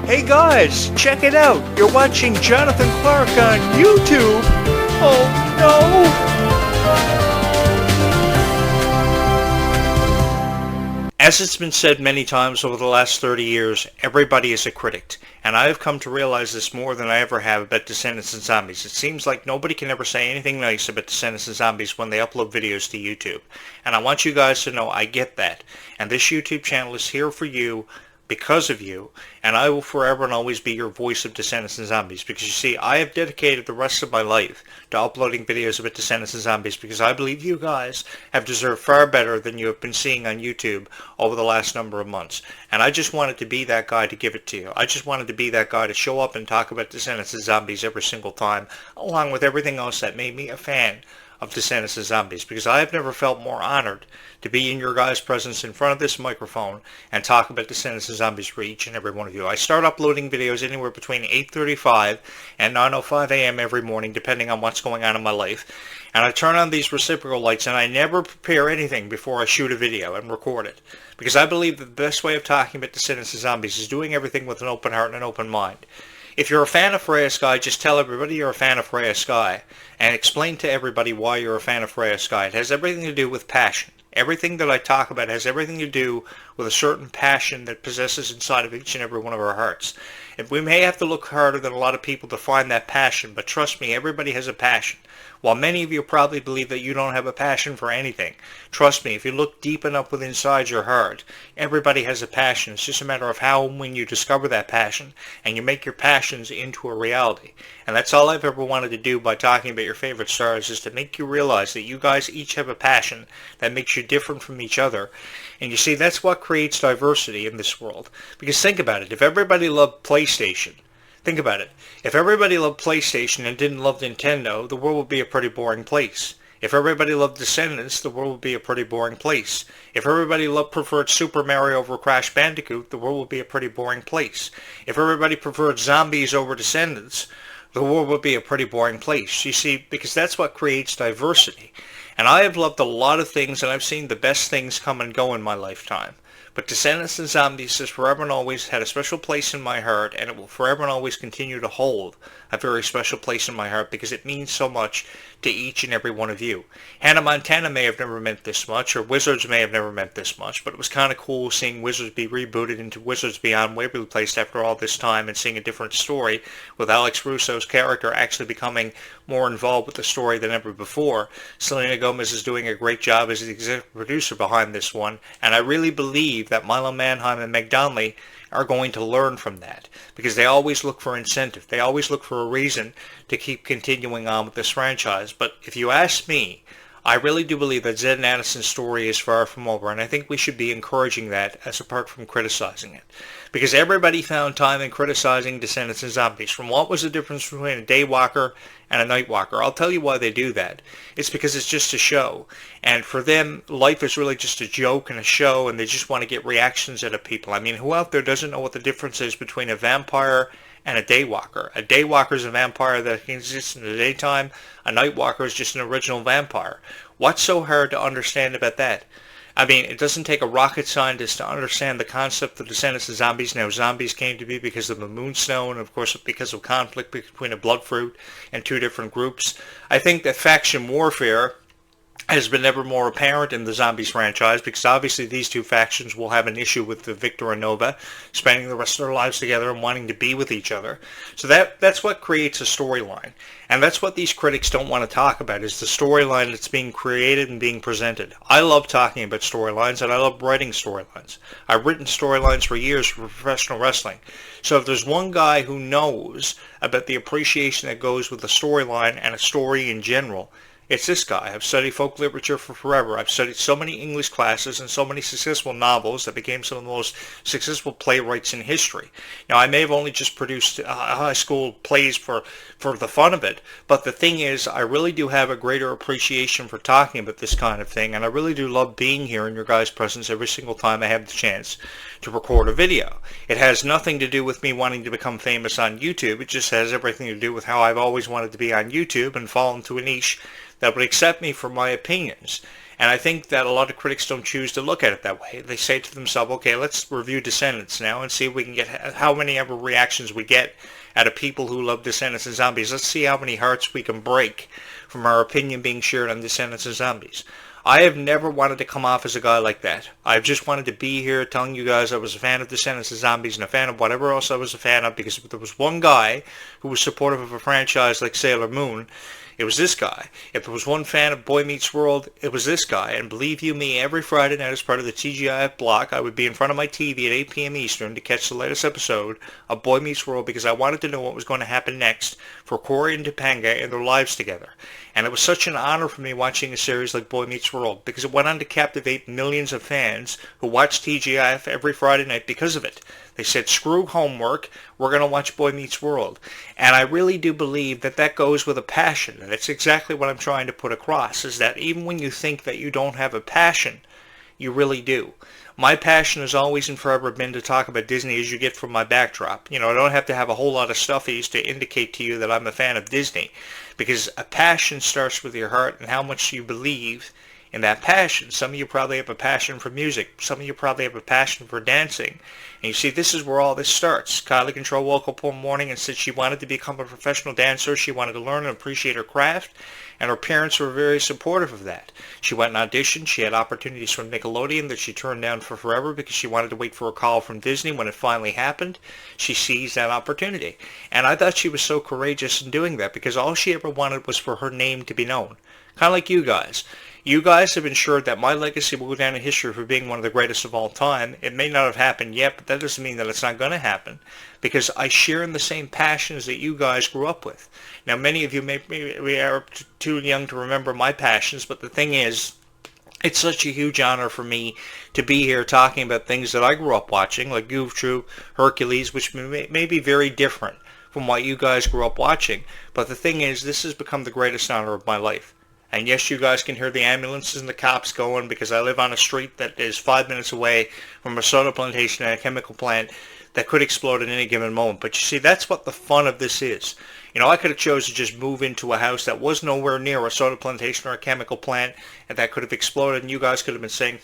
Hey guys, check it out. You're watching Jonathan Clarke on YouTube. Oh no! As it's been said many times over the last 30 years, everybody is a critic. And I have come to realize this more than I ever have about Descendants and Zombies. It seems like nobody can ever say anything nice about Descendants and Zombies when they upload videos to YouTube. And I want you guys to know I get that. And this YouTube channel is here for you, because of you, and I will forever and always be your voice of Descendants and Zombies, because you see, I have dedicated the rest of my life to uploading videos about Descendants and Zombies, because I believe you guys have deserved far better than you have been seeing on YouTube over the last number of months. And I just wanted to be that guy to give it to you. I just wanted to be that guy to show up and talk about Descendants and Zombies every single time, along with everything else that made me a fan of Descendants and Zombies, because I have never felt more honored to be in your guys' presence in front of this microphone and talk about Descendants and Zombies for each and every one of you. I start uploading videos anywhere between 8:35 and 9:05 a.m. every morning, depending on what's going on in my life. And I turn on these reciprocal lights, and I never prepare anything before I shoot a video and record it. Because I believe that the best way of talking about Descendants and Zombies is doing everything with an open heart and an open mind. If you're a fan of Freya Sky, just tell everybody you're a fan of Freya Sky and explain to everybody why you're a fan of Freya Sky. It has everything to do with passion. Everything that I talk about has everything to do with a certain passion that possesses inside of each and every one of our hearts. And we may have to look harder than a lot of people to find that passion, but trust me, everybody has a passion. While many of you probably believe that you don't have a passion for anything, trust me, if you look deep enough within inside your heart, everybody has a passion. It's just a matter of how and when you discover that passion and you make your passions into a reality. And that's all I've ever wanted to do by talking about your favorite stars, is to make you realize that you guys each have a passion that makes you different from each other. And you see, that's what creates diversity in this world. Because think about it, if everybody loved PlayStation, think about it. If everybody loved PlayStation and didn't love Nintendo, the world would be a pretty boring place. If everybody loved Descendants, the world would be a pretty boring place. If everybody preferred Super Mario over Crash Bandicoot, the world would be a pretty boring place. If everybody preferred Zombies over Descendants, the world would be a pretty boring place. You see, because that's what creates diversity. And I have loved a lot of things, and I've seen the best things come and go in my lifetime. But Descendants and Zombies has forever and always had a special place in my heart, and it will forever and always continue to hold a very special place in my heart, because it means so much to each and every one of you. Hannah Montana may have never meant this much, or Wizards may have never meant this much, but it was kind of cool seeing Wizards be rebooted into Wizards Beyond Waverly Place after all this time, and seeing a different story with Alex Russo's character actually becoming more involved with the story than ever before. Selena Gomez is doing a great job as the executive producer behind this one, and I really believe that Milo Manheim and Meg Donnelly are going to learn from that, because they always look for incentive. They always look for a reason to keep continuing on with this franchise. But if you ask me, I really do believe that Zed and Addison's story is far from over, and I think we should be encouraging that as apart from criticizing it. Because everybody found time in criticizing Descendants and Zombies. From what was the difference between a Daywalker and a Nightwalker? I'll tell you why they do that. It's because it's just a show. And for them, life is really just a joke and a show, and they just want to get reactions out of people. I mean, who out there doesn't know what the difference is between a vampire and a Daywalker? A Daywalker is a vampire that exists in the daytime. A Nightwalker is just an original vampire. What's so hard to understand about that? I mean, it doesn't take a rocket scientist to understand the concept of Descendants and Zombies. Now, zombies came to be because of the Moonstone, and of course because of conflict between a Bloodfruit and two different groups. I think that faction warfare has been ever more apparent in the Zombies franchise, because obviously these two factions will have an issue with the Victor and Nova spending the rest of their lives together and wanting to be with each other. So that's what creates a storyline. And that's what these critics don't want to talk about, is the storyline that's being created and being presented. I love talking about storylines, and I love writing storylines. I've written storylines for years for professional wrestling. So if there's one guy who knows about the appreciation that goes with a storyline and a story in general, it's this guy. I've studied folk literature for forever. I've studied so many English classes and so many successful novels that became some of the most successful playwrights in history. Now, I may have only just produced high school plays for the fun of it, but the thing is, I really do have a greater appreciation for talking about this kind of thing, and I really do love being here in your guys' presence every single time I have the chance to record a video. It has nothing to do with me wanting to become famous on YouTube. It just has everything to do with how I've always wanted to be on YouTube and fall into a niche that would accept me for my opinions. And I think that a lot of critics don't choose to look at it that way. They say to themselves, okay, let's review Descendants now and see if we can get how many ever reactions we get out of people who love Descendants and Zombies. Let's see how many hearts we can break from our opinion being shared on Descendants and Zombies. I have never wanted to come off as a guy like that. I've just wanted to be here telling you guys I was a fan of Descendants and Zombies and a fan of whatever else I was a fan of, because if there was one guy who was supportive of a franchise like Sailor Moon, it was this guy. If there was one fan of Boy Meets World, it was this guy. And believe you me, every Friday night as part of the TGIF block, I would be in front of my TV at 8 p.m. Eastern to catch the latest episode of Boy Meets World, because I wanted to know what was going to happen next for Corey and Topanga and their lives together. And it was such an honor for me watching a series like Boy Meets World, because it went on to captivate millions of fans who watched TGIF every Friday night because of it. They said, screw homework, we're going to watch Boy Meets World. And I really do believe that that goes with a passion. And it's exactly what I'm trying to put across, is that even when you think that you don't have a passion, you really do. My passion has always and forever been to talk about Disney as you get from my backdrop. You know, I don't have to have a whole lot of stuffies to indicate to you that I'm a fan of Disney, because a passion starts with your heart and how much you believe in that passion. Some of you probably have a passion for music. Some of you probably have a passion for dancing. And you see, this is where all this starts. Kylie Control woke up one morning and said she wanted to become a professional dancer. She wanted to learn and appreciate her craft, and her parents were very supportive of that. She went and auditioned. She had opportunities from Nickelodeon that she turned down for forever because she wanted to wait for a call from Disney. When it finally happened, she seized that opportunity. And I thought she was so courageous in doing that, because all she ever wanted was for her name to be known. Kind of like you guys. You guys have ensured that my legacy will go down in history for being one of the greatest of all time. It may not have happened yet, but that doesn't mean that it's not going to happen, because I share in the same passions that you guys grew up with. Now, many of you we are too young to remember my passions, but the thing is, it's such a huge honor for me to be here talking about things that I grew up watching, like Goof Troop, Hercules, which may be very different from what you guys grew up watching. But the thing is, this has become the greatest honor of my life. And yes, you guys can hear the ambulances and the cops going, because I live on a street that is 5 minutes away from a soda plantation and a chemical plant that could explode at any given moment. But you see, that's what the fun of this is. You know, I could have chosen to just move into a house that was nowhere near a soda plantation or a chemical plant, and that could have exploded, and you guys could have been saying,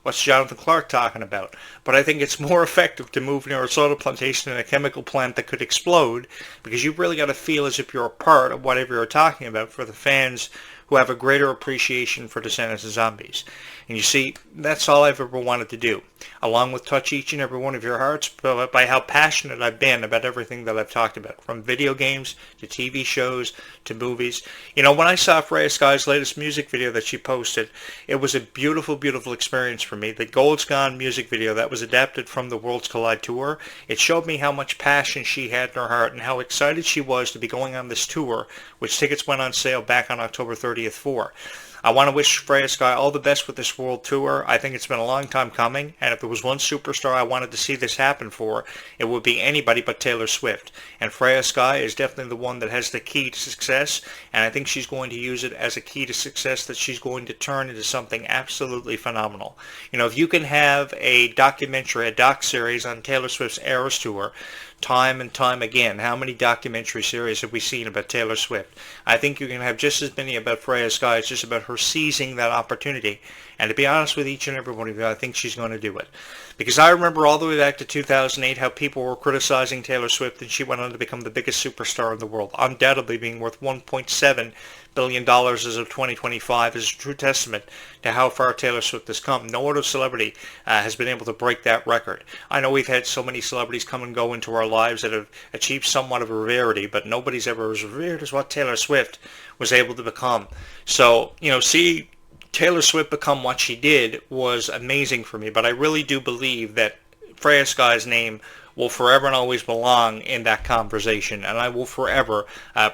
what's Jonathan Clarke talking about? But I think it's more effective to move near a soda plantation and a chemical plant that could explode, because you've really got to feel as if you're a part of whatever you're talking about, for the fans who have a greater appreciation for Descendants and Zombies. And you see, that's all I've ever wanted to do, along with touch each and every one of your hearts by how passionate I've been about everything that I've talked about, from video games to TV shows to movies. You know, when I saw Freya Sky's latest music video that she posted, it was a beautiful, beautiful experience for me. The Gold's Gone music video that was adapted from the Worlds Collide tour, it showed me how much passion she had in her heart and how excited she was to be going on this tour, which tickets went on sale back on October 30th for. I want to wish Freya Sky all the best with this world tour. I think it's been a long time coming, and if there was one superstar I wanted to see this happen for, it would be anybody but Taylor Swift. And Freya Sky is definitely the one that has the key to success, and I think she's going to use it as a key to success that she's going to turn into something absolutely phenomenal. You know, if you can have a documentary, a doc-series on Taylor Swift's Eras Tour, time and time again, how many documentary series have we seen about Taylor Swift? I think you can have just as many about Freya Sky. It's just about her seizing that opportunity. And to be honest with each and every one of you, I think she's going to do it. Because I remember all the way back to 2008 how people were criticizing Taylor Swift, and she went on to become the biggest superstar in the world, undoubtedly being worth $1.7 billion as of 2025 is a true testament to how far Taylor Swift has come. No other celebrity has been able to break that record. I know we've had so many celebrities come and go into our lives that have achieved somewhat of a rarity, but nobody's ever as revered as what Taylor Swift was able to become. So, you know, see Taylor Swift become what she did was amazing for me, but I really do believe that Freya Sky's name will forever and always belong in that conversation, and I will forever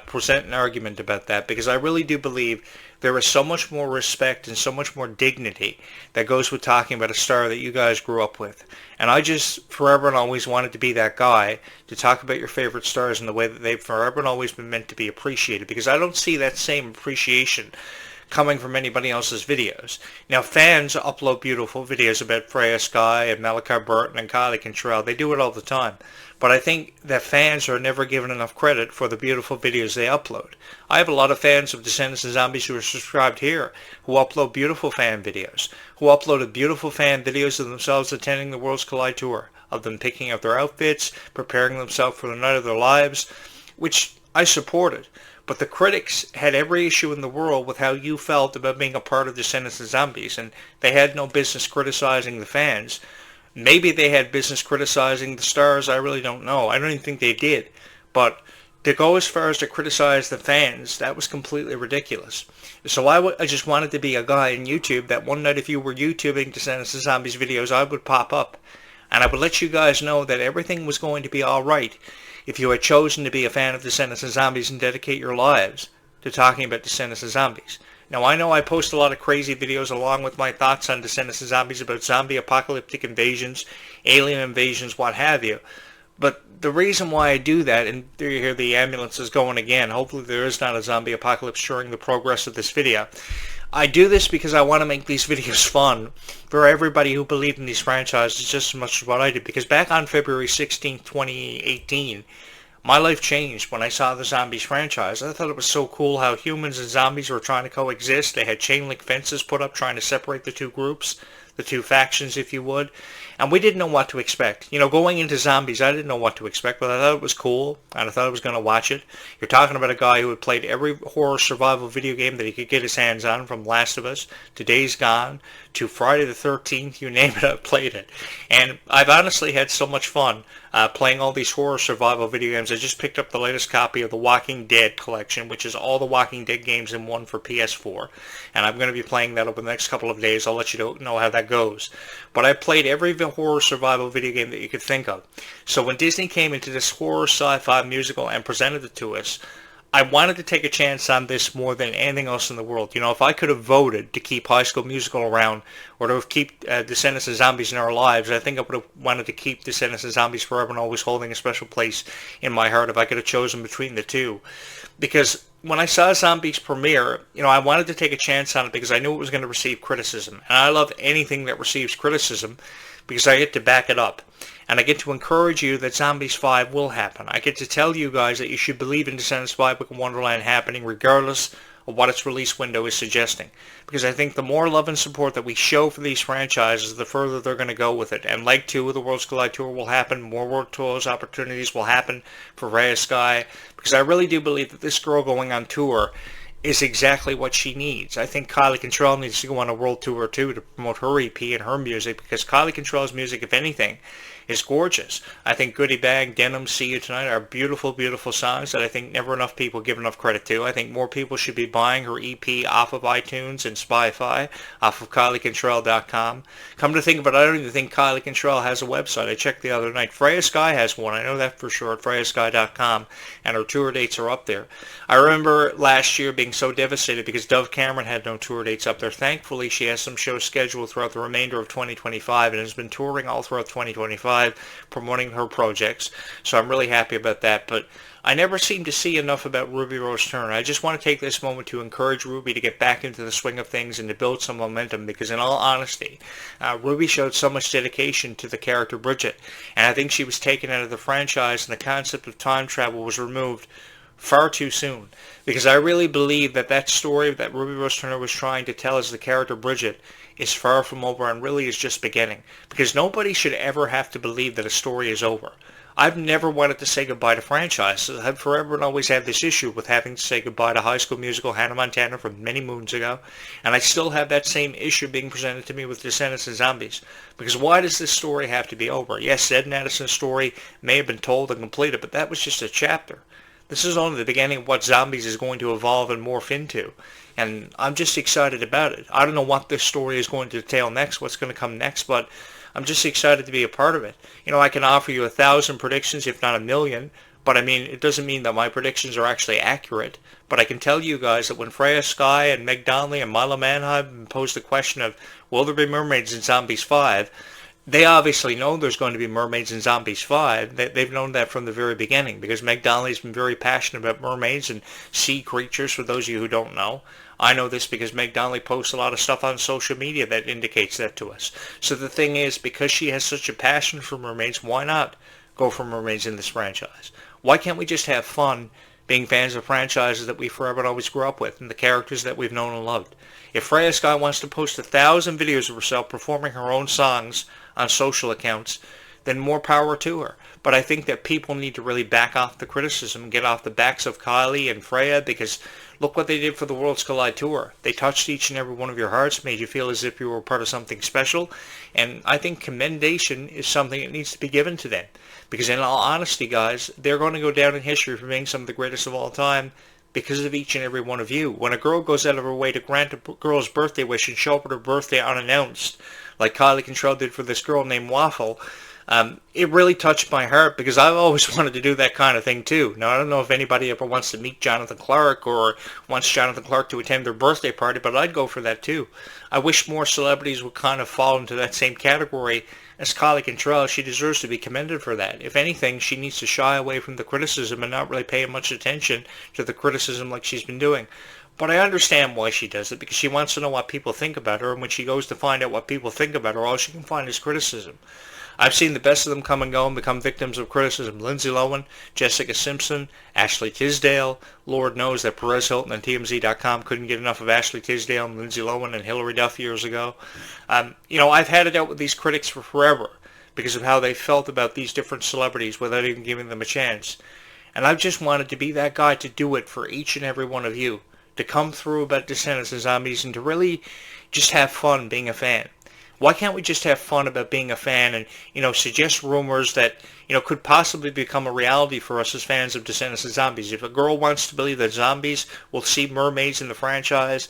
present an argument about that, because I really do believe there is so much more respect and so much more dignity that goes with talking about a star that you guys grew up with. And I just forever and always wanted to be that guy to talk about your favorite stars in the way that they've forever and always been meant to be appreciated, because I don't see that same appreciation coming from anybody else's videos. Now, fans upload beautiful videos about Freya Sky and Malachi Burton and Kylie Cantrell. They do it all the time. But I think that fans are never given enough credit for the beautiful videos they upload. I have a lot of fans of Descendants and Zombies who are subscribed here, who upload beautiful fan videos, who uploaded beautiful fan videos of themselves attending the Worlds Collide Tour, of them picking out their outfits, preparing themselves for the night of their lives, which I supported. But the critics had every issue in the world with how you felt about being a part of Descendants and Zombies, and they had no business criticizing the fans. Maybe they had business criticizing the stars, I really don't know. I don't even think they did. But to go as far as to criticize the fans, that was completely ridiculous. So I just wanted to be a guy in YouTube that one night if you were YouTubing Descendants and Zombies videos, I would pop up. And I would let you guys know that everything was going to be alright if you had chosen to be a fan of Descendants and Zombies and dedicate your lives to talking about Descendants and Zombies. Now, I know I post a lot of crazy videos along with my thoughts on Descendants and Zombies about zombie apocalyptic invasions, alien invasions, what have you. But the reason why I do that, and there you hear the ambulance is going again, hopefully there is not a zombie apocalypse during the progress of this video. I do this because I want to make these videos fun for everybody who believed in these franchises just as much as what I did. Because back on February 16th, 2018, my life changed when I saw the Zombies franchise. I thought it was so cool how humans and zombies were trying to coexist. They had chain link fences put up trying to separate the two groups, the two factions, if you would. And we didn't know what to expect. You know, going into Zombies, I didn't know what to expect, but I thought it was cool, and I thought I was going to watch it. You're talking about a guy who had played every horror survival video game that he could get his hands on, from Last of Us to Days Gone to Friday the 13th, you name it, I've played it. And I've honestly had so much fun playing all these horror survival video games. I just picked up the latest copy of the Walking Dead collection, which is all the Walking Dead games in one for PS4. And I'm going to be playing that over the next couple of days. I'll let you know how that goes. But I played every horror survival video game that you could think of. So when Disney came into this horror sci-fi musical and presented it to us, I wanted to take a chance on this more than anything else in the world. You know, if I could have voted to keep High School Musical around or to keep Descendants and Zombies in our lives, I think I would have wanted to keep Descendants and Zombies forever and always holding a special place in my heart if I could have chosen between the two. Because when I saw Zombies premiere, you know, I wanted to take a chance on it because I knew it was going to receive criticism. And I love anything that receives criticism because I get to back it up. And I get to encourage you that Zombies 5 will happen. I get to tell you guys that you should believe in Descendants 5 with Wonderland happening regardless of what its release window is suggesting. Because I think the more love and support that we show for these franchises, the further they're going to go with it. And Leg 2 of the Worlds Collide Tour will happen. More World Tours opportunities will happen for Freya Sky. Because I really do believe that this girl going on tour is exactly what she needs. I think Kylie Cantrell needs to go on a world tour too to promote her EP and her music, because Kylie Cantrell's music, if anything, is gorgeous. I think Goodie Bag, Denim, See You Tonight are beautiful, beautiful songs that I think never enough people give enough credit to. I think more people should be buying her EP off of iTunes and Spotify, off of KylieCantrell.com. Come to think of it, I don't even think Kylie Cantrell has a website. I checked the other night. Freya Sky has one. I know that for sure at FreyaSky.com, and her tour dates are up there. I remember last year being so devastated because Dove Cameron had no tour dates up there. Thankfully, she has some shows scheduled throughout the remainder of 2025 and has been touring all throughout 2025, promoting her projects. So I'm really happy about that. But I never seem to see enough about Ruby Rose Turner. I just want to take this moment to encourage Ruby to get back into the swing of things and to build some momentum, because in all honesty, Ruby showed so much dedication to the character Bridget, and I think she was taken out of the franchise and the concept of time travel was removed far too soon, because I really believe that that story that Ruby Rose Turner was trying to tell as the character Bridget is far from over and really is just beginning, because nobody should ever have to believe that a story is over. I've never wanted to say goodbye to franchises. I've forever and always had this issue with having to say goodbye to High School Musical, Hannah Montana from many moons ago, and I still have that same issue being presented to me with Descendants and Zombies, because why does this story have to be over? Yes, Ed and Addison's story may have been told and completed, but that was just a chapter. This is only the beginning of what Zombies is going to evolve and morph into. And I'm just excited about it. I don't know what this story is going to detail next, what's going to come next, but I'm just excited to be a part of it. You know, I can offer you 1,000 predictions, if not 1,000,000, but I mean, it doesn't mean that my predictions are actually accurate. But I can tell you guys that when Freya Sky and Meg Donnelly and Milo Manheim posed the question of, will there be mermaids in Zombies 5? They obviously know there's going to be Mermaids and Zombies 5. They've known that from the very beginning because Meg Donnelly's been very passionate about mermaids and sea creatures, for those of you who don't know. I know this because Meg Donnelly posts a lot of stuff on social media that indicates that to us. So the thing is, because she has such a passion for mermaids, why not go for mermaids in this franchise? Why can't we just have fun being fans of franchises that we forever and always grew up with and the characters that we've known and loved? If Freya Sky wants to post 1,000 videos of herself performing her own songs on social accounts, then more power to her. But I think that people need to really back off the criticism and get off the backs of Kylie and Freya, because look what they did for the Worlds Collide Tour. They touched each and every one of your hearts, made you feel as if you were part of something special, and I think commendation is something that needs to be given to them. Because in all honesty, guys, they're going to go down in history for being some of the greatest of all time because of each and every one of you. When a girl goes out of her way to grant a girl's birthday wish and show up at her birthday unannounced, like Kylie Control did for this girl named Waffle, it really touched my heart because I've always wanted to do that kind of thing too. Now, I don't know if anybody ever wants to meet Jonathan Clarke or wants Jonathan Clarke to attend their birthday party, but I'd go for that too. I wish more celebrities would kind of fall into that same category as Kylie Control. She deserves to be commended for that. If anything, she needs to shy away from the criticism and not really pay much attention to the criticism like she's been doing. But I understand why she does it, because she wants to know what people think about her, and when she goes to find out what people think about her, all she can find is criticism. I've seen the best of them come and go and become victims of criticism. Lindsay Lohan, Jessica Simpson, Ashley Tisdale. Lord knows that Perez Hilton and TMZ.com couldn't get enough of Ashley Tisdale and Lindsay Lohan and Hillary Duff years ago. I've had it out with these critics for forever because of how they felt about these different celebrities without even giving them a chance. And I've just wanted to be that guy to do it for each and every one of you, to come through about Descendants and Zombies and to really just have fun being a fan. Why can't we just have fun about being a fan and, suggest rumors that, could possibly become a reality for us as fans of Descendants and Zombies? If a girl wants to believe that zombies will see mermaids in the franchise,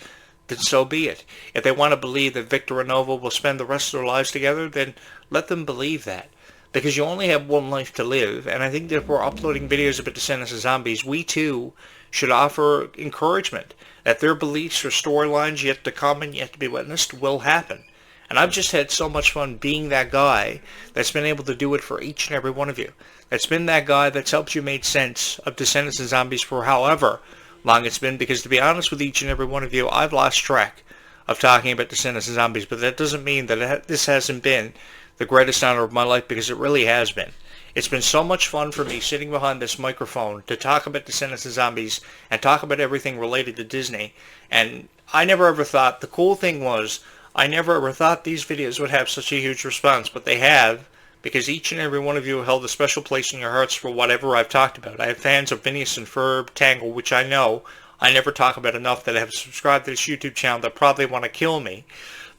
then so be it. If they want to believe that Victor and Nova will spend the rest of their lives together, then let them believe that. Because you only have one life to live, and I think that if we're uploading videos about Descendants and Zombies, we too should offer encouragement that their beliefs or storylines yet to come and yet to be witnessed will happen. And I've just had so much fun being that guy that's been able to do it for each and every one of you. That's been that guy that's helped you make sense of Descendants and Zombies for however long it's been. Because to be honest with each and every one of you, I've lost track of talking about Descendants and Zombies. But that doesn't mean that this hasn't been the greatest honor of my life, because it really has been. It's been so much fun for me sitting behind this microphone to talk about Descendants and Zombies and talk about everything related to Disney. And I never ever thought, the cool thing was, I never ever thought these videos would have such a huge response, but they have, because each and every one of you held a special place in your hearts for whatever I've talked about. I have fans of Phineas and Ferb, Tangle, which I know I never talk about enough, that have subscribed to this YouTube channel that probably want to kill me.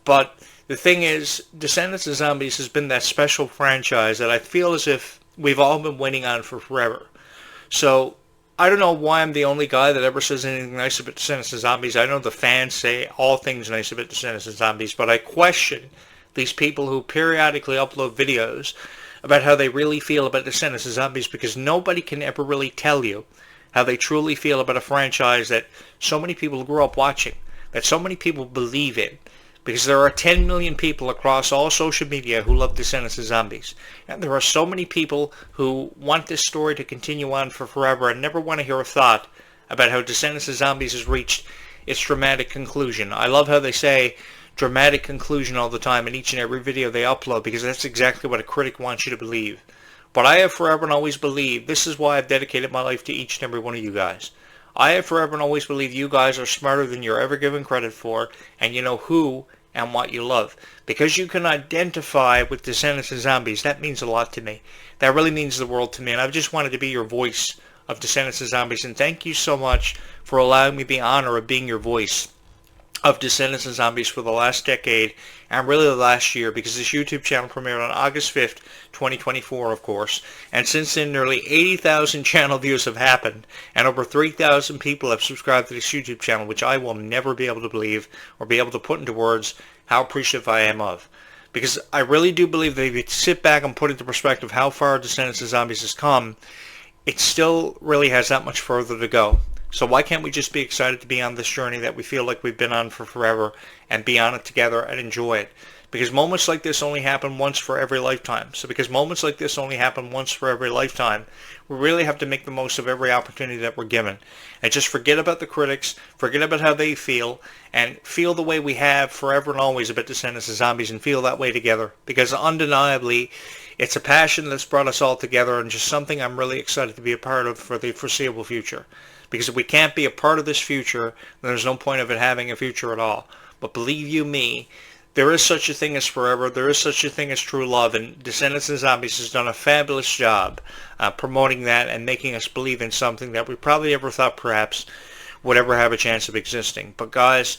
But the thing is, Descendants and Zombies has been that special franchise that I feel as if we've all been waiting on for forever. So I don't know why I'm the only guy that ever says anything nice about Descendants and Zombies. I know the fans say all things nice about Descendants and Zombies, but I question these people who periodically upload videos about how they really feel about Descendants and Zombies, because nobody can ever really tell you how they truly feel about a franchise that so many people grew up watching, that so many people believe in. Because there are 10 million people across all social media who love Descendants and Zombies. And there are so many people who want this story to continue on for forever and never want to hear a thought about how Descendants and Zombies has reached its dramatic conclusion. I love how they say dramatic conclusion all the time in each and every video they upload, because that's exactly what a critic wants you to believe. But I have forever and always believed, this is why I've dedicated my life to each and every one of you guys. I have forever and always believed you guys are smarter than you're ever given credit for, and you know who and what you love. Because you can identify with Descendants and Zombies, that means a lot to me. That really means the world to me, and I've just wanted to be your voice of Descendants and Zombies, and thank you so much for allowing me the honor of being your voice of Descendants and Zombies for the last decade, and really the last year, because this YouTube channel premiered on August 5th, 2024, of course, and since then nearly 80,000 channel views have happened, and over 3,000 people have subscribed to this YouTube channel, which I will never be able to believe or be able to put into words how appreciative I am of. Because I really do believe that if you sit back and put into perspective how far Descendants and Zombies has come, it still really has that much further to go. So why can't we just be excited to be on this journey that we feel like we've been on for forever, and be on it together and enjoy it? Because moments like this only happen once for every lifetime. So because moments like this only happen once for every lifetime, we really have to make the most of every opportunity that we're given. And just forget about the critics, forget about how they feel, and feel the way we have forever and always about Descendants of Zombies, and feel that way together. Because undeniably, it's a passion that's brought us all together, and just something I'm really excited to be a part of for the foreseeable future. Because if we can't be a part of this future, then there's no point of it having a future at all. But believe you me, there is such a thing as forever. There is such a thing as true love. And Descendants of Zombies has done a fabulous job promoting that and making us believe in something that we probably never thought perhaps would ever have a chance of existing. But guys,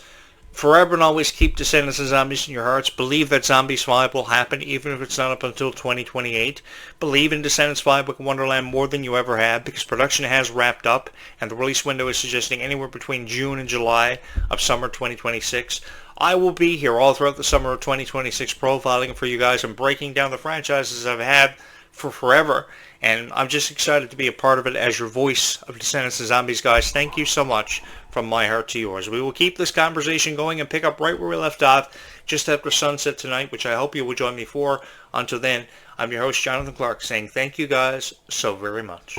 forever and always keep Descendants of Zombies in your hearts. Believe that Zombies 5 will happen, even if it's not up until 2028. Believe in Descendants 5 with Wonderland more than you ever have, because production has wrapped up, and the release window is suggesting anywhere between June and July of summer 2026. I will be here all throughout the summer of 2026 profiling for you guys and breaking down the franchises I've had for forever. And I'm just excited to be a part of it as your voice of Descendants of Zombies, guys. Thank you so much from my heart to yours. We will keep this conversation going and pick up right where we left off just after sunset tonight, which I hope you will join me for. Until then, I'm your host, Jonathan Clarke, saying thank you guys so very much.